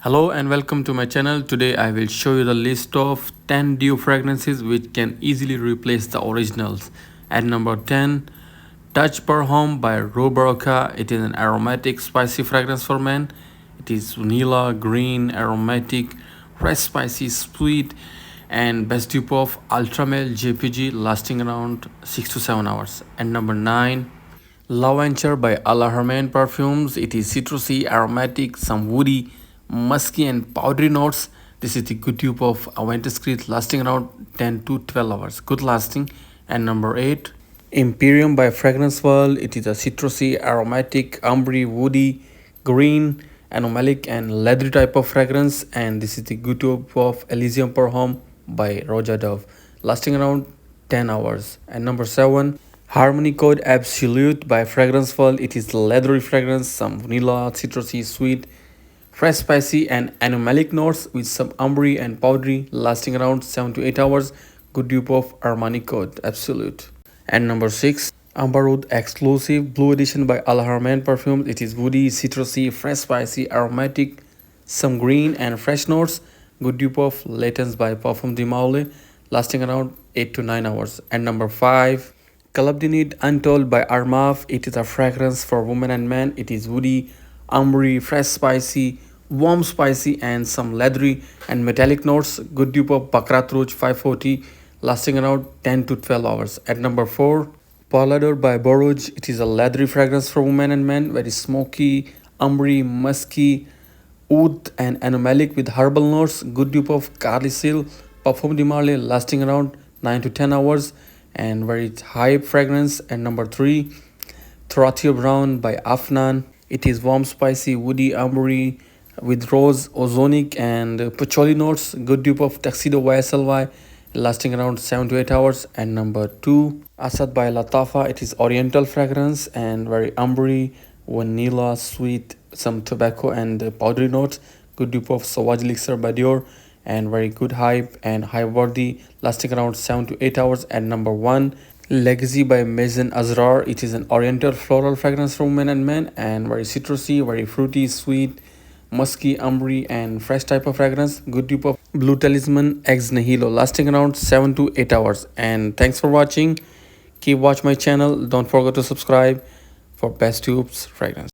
Hello and welcome to my channel. Today I will show you the list of 10 dupe fragrances which can easily replace the originals. At number 10, Touch Perfume by Roberca. It is an aromatic spicy fragrance for men. It is vanilla, green, aromatic, fresh, spicy, sweet, and best dupe of Ultra Male JPG, lasting around 6 to 7 hours. And number 9, Lavender by Ala Herman Perfumes. It is citrusy, aromatic, some woody, musky, and powdery notes. This is the good dupe of Aventus Creed, lasting around 10 to 12 hours. Good lasting. And number 8, Imperium by Fragrance World. It is a citrusy, aromatic, ambery, woody, green, anomalic, and leathery type of fragrance. And this is the good dupe of Elysium Perfume by Roja Dove, lasting around 10 hours. And number 7, Harmony Code Absolute by Fragrance World. It is leathery fragrance, some vanilla, citrusy, sweet, fresh, spicy, and anomalic notes with some ambery and powdery, lasting around 7 to 8 hours. Good dupe of Harmony Code Absolute. And number 6, Amberwood Exclusive Blue Edition by Al Harman Perfume. It is woody, citrusy, fresh, spicy, aromatic, some green and fresh notes. Good dupe of Latents by Parfum de Maule, lasting around 8 to 9 hours. And number 5, Club de Nuit Untold by Armaf. It is a fragrance for women and men. It is woody, ambery, fresh, spicy, warm, spicy, and some leathery and metallic notes. Good dupe of Baccarat Rouge 540, lasting around 10 to 12 hours. At number 4, Pollador by Borouge. It is a leathery fragrance for women and men. Very smoky, ambery, musky, oud, and anomalic with herbal notes. Good dupe of Carly Seal Parfum de Marley, lasting around 9 to 10 hours and very high fragrance. And number 3, Throatio Brown by Afnan. It is warm, spicy, woody, ambery with rose, ozonic, and patchouli notes. Good dupe of Tuxedo YSLY, lasting around 7 to 8 hours. And number 2, Asad by Latafa. It is oriental fragrance and very ambery, vanilla, sweet, some tobacco and powdery notes. Good dupe of Sauvage Elixir by Dior and very good hype and high worthy, lasting around 7 to 8 hours. And number 1, Legacy by Maison Azrar. It is an oriental floral fragrance for women and men and very citrusy, very fruity, sweet, musky, ambery, and fresh type of fragrance. Good dupe of Blue Talisman Ex Nihilo, lasting around 7 to 8 hours. And thanks for watching. Keep watch my channel. Don't forget to subscribe for best tubes fragrance.